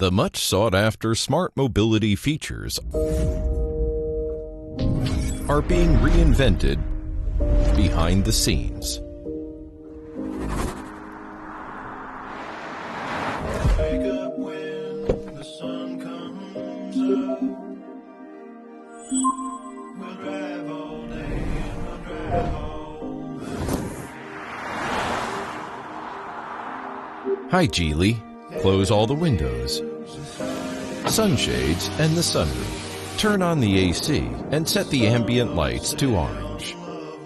The much sought-after smart mobility features are being reinvented behind the scenes. Wake up when the sun comes up. We'll drive all day and we'll drive all night. Hi, Geely. Close all the windows, sunshades, and the sunroof. Turn on the AC and set the ambient lights to orange.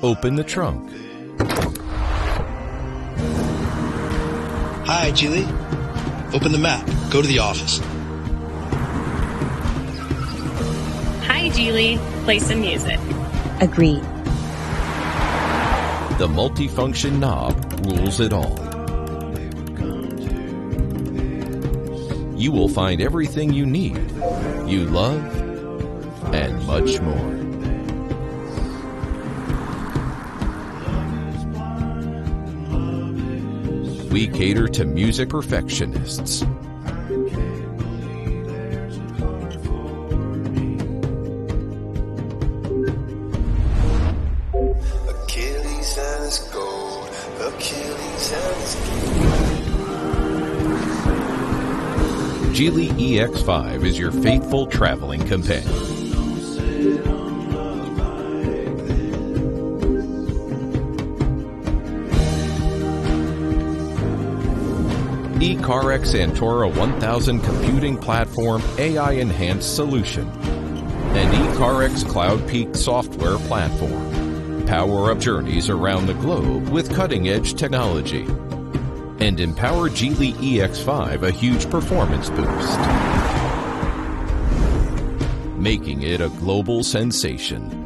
Open the trunk. Hi, Geely. Open the map. Go to the office. Hi, Geely. Play some music. Agreed. The multifunction knob rules it all. You will find everything you need, you love, and much more. We cater to music perfectionists. Achilles and his gold, Achilles and his gold. Geely EX5 is your faithful traveling companion. ECARX Antora 1000 computing platform AI-enhanced solution and ECARX Cloud Peak software platform power up journeys around the globe with cutting-edge technology and empower Geely EX5 a huge performance boost, making it a global sensation.